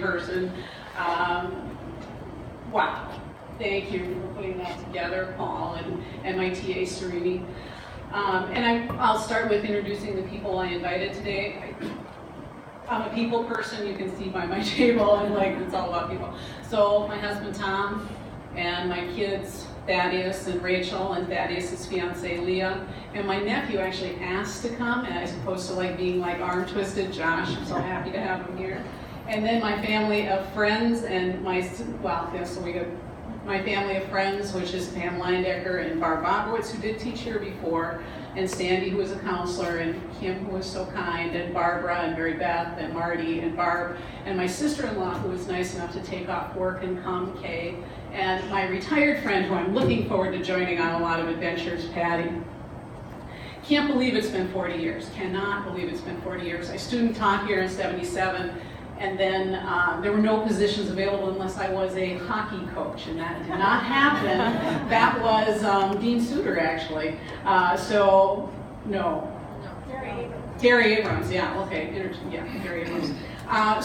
person. Wow, thank you for putting that together, Paul, and my TA, Serini. And I'll start with introducing the people I invited today. I'm a people person, you can see by my table, and like, it's all about people. So my husband, Tom, and my kids, Thaddeus and Rachel, and Thaddeus' fiance, Leah, and my nephew actually asked to come, and as opposed to like being like arm twisted, Josh. I'm so happy to have him here. And then my family of friends, and my family of friends, which is Pam Leindecker and Barb Bobowitz, who did teach here before, and Sandy, who was a counselor, and Kim, who was so kind, and Barbara, and Mary Beth, and Marty, and Barb, and my sister-in-law, who was nice enough to take off work and come, Kay, and my retired friend, who I'm looking forward to joining on a lot of adventures, Patty. Can't believe it's been 40 years. Cannot believe it's been 40 years. I student taught here in '77, and then there were no positions available unless I was a hockey coach, and that did not happen. That was Dean Suter, actually. So, no. Gary Abrams, yeah, okay, Gary Abrams.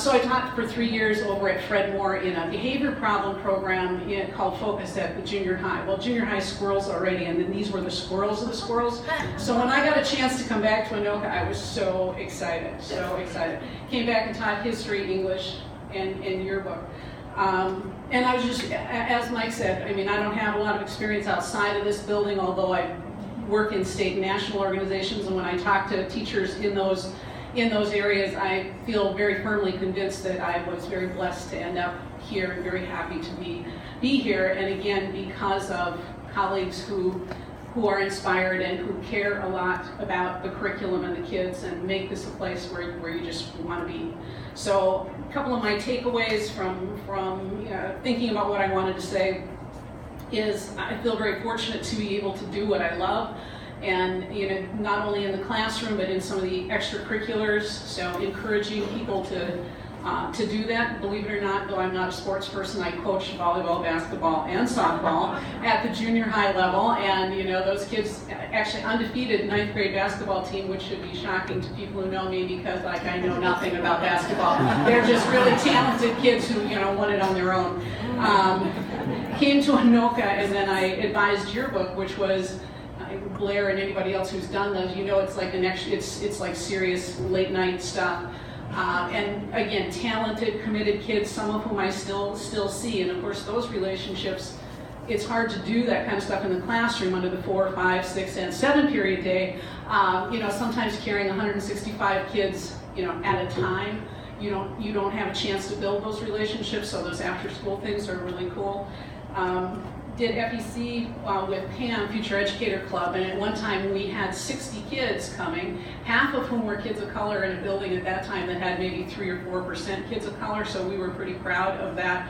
So I taught for 3 years over at Fred Moore in a behavior problem program called Focus at the junior high. Well, junior high squirrels already, and then these were the squirrels of the squirrels. So when I got a chance to come back to Anoka, I was so excited, so excited. Came back and taught history, English, and yearbook. And I was just, as Mike said, I mean, I don't have a lot of experience outside of this building, although I work in state and national organizations, and when I talk to teachers in those areas, I feel very firmly convinced that I was very blessed to end up here and very happy to be here. And again, because of colleagues who are inspired and who care a lot about the curriculum and the kids and make this a place where you just want to be. So a couple of my takeaways from thinking about what I wanted to say is I feel very fortunate to be able to do what I love, and not only in the classroom but in some of the extracurriculars. So encouraging people to do that. Believe it or not, though I'm not a sports person, I coach volleyball, basketball, and softball at the junior high level, and those kids actually undefeated 9th grade basketball team, which should be shocking to people who know me because like I know nothing about basketball. They're just really talented kids who won it on their own. Came to Anoka, and then I advised yearbook, which was Blair and anybody else who's done those, it's like it's like serious late night stuff. And again, talented, committed kids, some of whom I still see, and of course those relationships, it's hard to do that kind of stuff in the classroom under the 4, 5, 6, and 7 period day. Sometimes carrying 165 kids, at a time. You don't have a chance to build those relationships, so those after-school things are really cool. Did FEC with Pam, Future Educator Club, and at one time we had 60 kids coming, half of whom were kids of color in a building at that time that had maybe 3 or 4% kids of color, so we were pretty proud of that,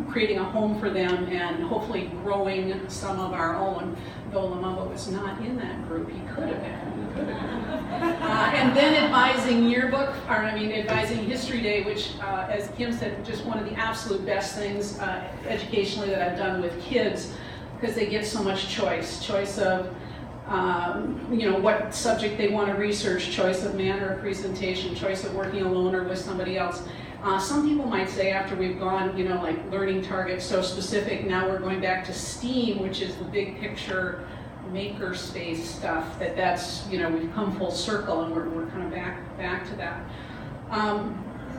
creating a home for them and hopefully growing some of our own, though Lamumba was not in that group. He could have been. And then advising advising History Day, which, as Kim said, just one of the absolute best things educationally that I've done with kids, because they get so much choice of, what subject they want to research, choice of manner of presentation, choice of working alone or with somebody else. Some people might say after we've gone, like learning targets so specific, now we're going back to STEAM, which is the big picture maker space stuff, that's we've come full circle and we're kind of back to that.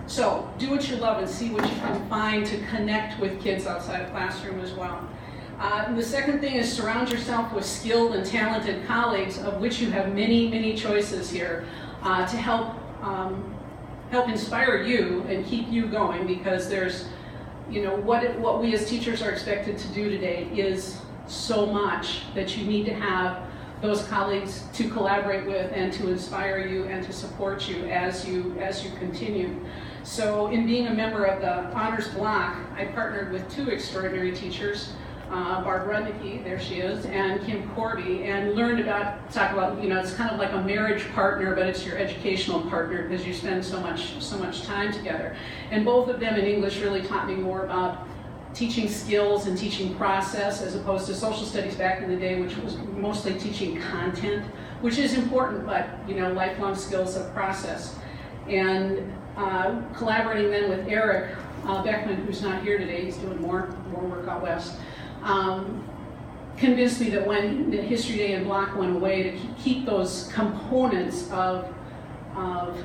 So do what you love and see what you can find to connect with kids outside of classroom as well. The second thing is surround yourself with skilled and talented colleagues, of which you have many choices here, to help inspire you and keep you going, because there's what we as teachers are expected to do today is so much that you need to have those colleagues to collaborate with and to inspire you and to support you as you continue. So in being a member of the honors block, I partnered with 2 extraordinary teachers, Barb Rudnicki, there she is, and Kim Corby, and learned talk about it's kind of like a marriage partner, but it's your educational partner because you spend so much time together. And both of them in English really taught me more about teaching skills and teaching process, as opposed to social studies back in the day, which was mostly teaching content, which is important, but lifelong skills of process. And collaborating then with Eric Beckman, who's not here today, he's doing more work out west, convinced me that when the History Day and block went away, to keep those components of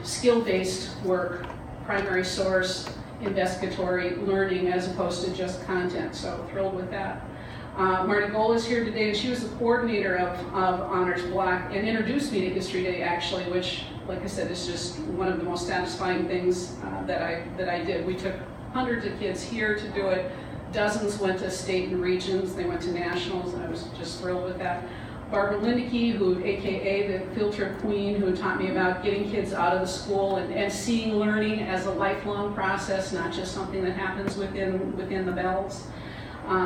skill-based work, primary source, investigatory learning, as opposed to just content. So thrilled with that. Marty Gold is here today, and she was the coordinator of Honors Block and introduced me to History Day, actually, which, like I said, is just one of the most satisfying things that I did. We took hundreds of kids here to do it. Dozens went to state and regions. They went to nationals, and I was just thrilled with that. Barbara Lindeke, who, AKA the field trip queen, who taught me about getting kids out of the school and seeing learning as a lifelong process, not just something that happens within the bells.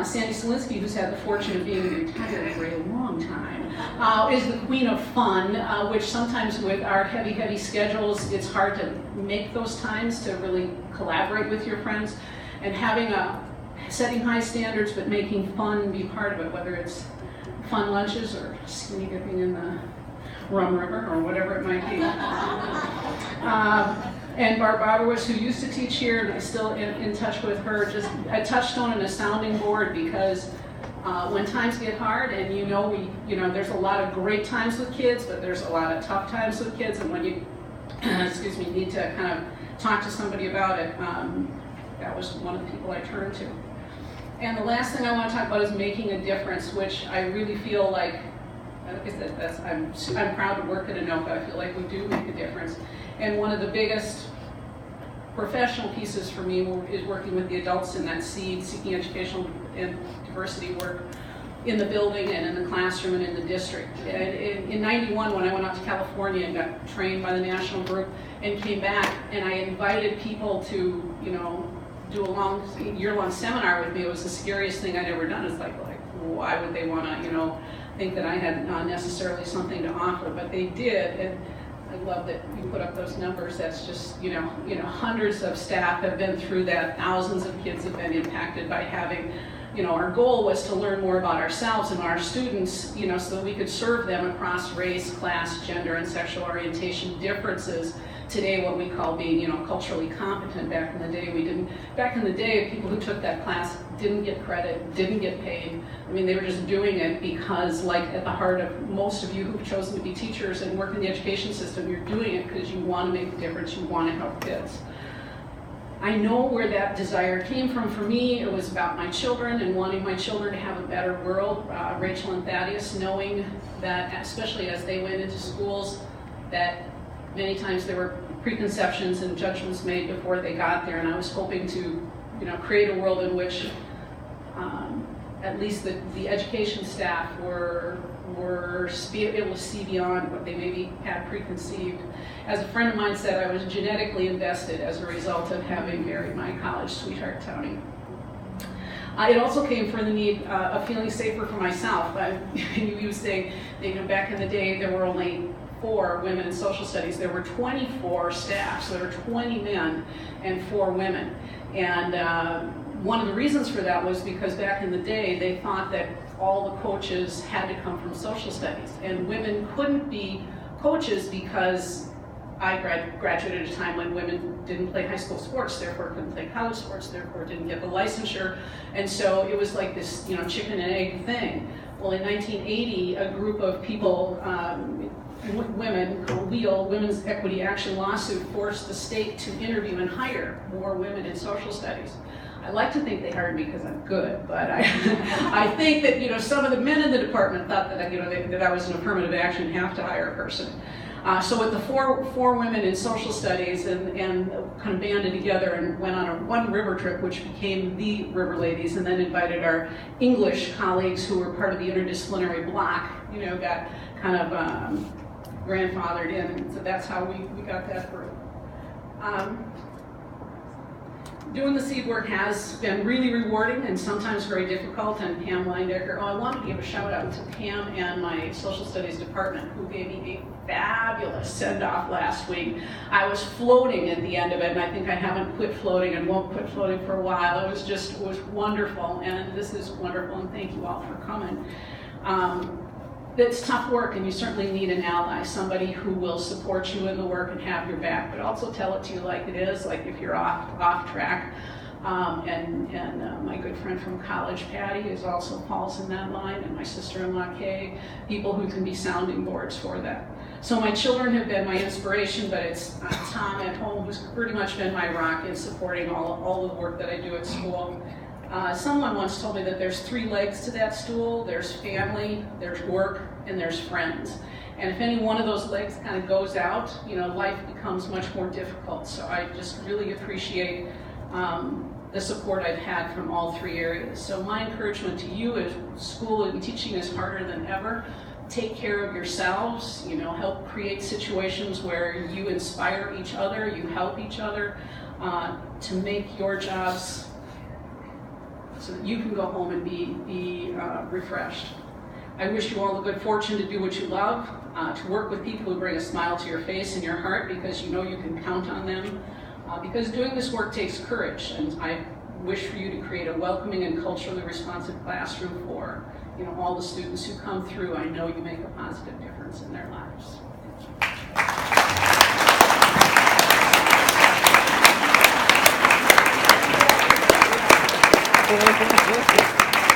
Sandy Selinsky, who's had the fortune of being retired for a long time, is the queen of fun, which sometimes with our heavy schedules, it's hard to make those times to really collaborate with your friends. And setting high standards, but making fun be part of it, whether it's fun lunches or skinny dipping in the rum river or whatever it might be. And Barb Bobowitz, who used to teach here, and I'm still in touch with her, just a touchstone and a sounding board, because when times get hard, and there's a lot of great times with kids, but there's a lot of tough times with kids, and when you need to kind of talk to somebody about it, that was one of the people I turned to. And the last thing I want to talk about is making a difference, which I really feel like, I'm proud to work at Anoka. I feel like we do make a difference. And one of the biggest professional pieces for me is working with the adults in that SEED, Seeking Educational and Diversity work, in the building and in the classroom and in the district. And in '91, when I went out to California and got trained by the national group and came back, and I invited people to, do a year-long seminar with me, it was the scariest thing I'd ever done. It's like why would they want to, think that I had not necessarily something to offer, but they did. And I love that you put up those numbers. That's just, hundreds of staff have been through that. Thousands of kids have been impacted by having, our goal was to learn more about ourselves and our students, so that we could serve them across race, class, gender, and sexual orientation differences. Today, what we call being, culturally competent. Back in the day, we didn't. Back in the day, people who took that class didn't get credit, didn't get paid. I mean, they were just doing it because, like, at the heart of most of you who've chosen to be teachers and work in the education system, you're doing it because you want to make a difference, you want to help kids. I know where that desire came from. For me, it was about my children and wanting my children to have a better world. Rachel and Thaddeus, knowing that, especially as they went into schools, that many times there were preconceptions and judgments made before they got there, and I was hoping to, create a world in which at least the education staff were able to see beyond what they maybe had preconceived. As a friend of mine said, I was genetically invested as a result of having married my college sweetheart, Tony. It also came from the need of feeling safer for myself. You were saying, back in the day, there were only 4 women in social studies. There were 24 staff, so there were 20 men and 4 women. And one of the reasons for that was because back in the day, they thought that all the coaches had to come from social studies, and women couldn't be coaches because I graduated at a time when women didn't play high school sports, therefore couldn't play college sports, therefore didn't get the licensure. And so it was like this, chicken and egg thing. Well, in 1980, a group of people, women, called WEAL, Women's Equity Action Lawsuit, forced the state to interview and hire more women in social studies. I like to think they hired me because I'm good, but I think that some of the men in the department thought that that I was an affirmative action, have to hire a person. So with the four women in social studies and kind of banded together and went on one river trip, which became the River Ladies, and then invited our English colleagues who were part of the interdisciplinary block, got kind of grandfathered in, and so that's how we got that through. Doing the SEED work has been really rewarding and sometimes very difficult, and Pam Leindecker, I wanted to give a shout out to Pam and my social studies department, who gave me a fabulous send-off last week. I was floating at the end of it, and I think I haven't quit floating and won't quit floating for a while. It was wonderful, and this is wonderful, and thank you all for coming. it's tough work, and you certainly need an ally, somebody who will support you in the work and have your back, but also tell it to you like it is, like if you're off track. My good friend from college, Patty, is also falls in that line, and my sister-in-law, Kay, people who can be sounding boards for that. So my children have been my inspiration, but it's Tom at home who's pretty much been my rock in supporting all the work that I do at school. Someone once told me that there's 3 legs to that stool. There's family, there's work, and there's friends. And if any one of those legs kind of goes out, life becomes much more difficult. So I just really appreciate the support I've had from all 3 areas. So my encouragement to you is school and teaching is harder than ever. Take care of yourselves, help create situations where you inspire each other, you help each other to make your jobs so that you can go home and be refreshed. I wish you all the good fortune to do what you love, to work with people who bring a smile to your face and your heart because you know you can count on them. Because doing this work takes courage, and I wish for you to create a welcoming and culturally responsive classroom for all the students who come through. I know you make a positive difference in their lives.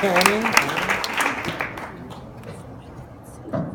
Thank you.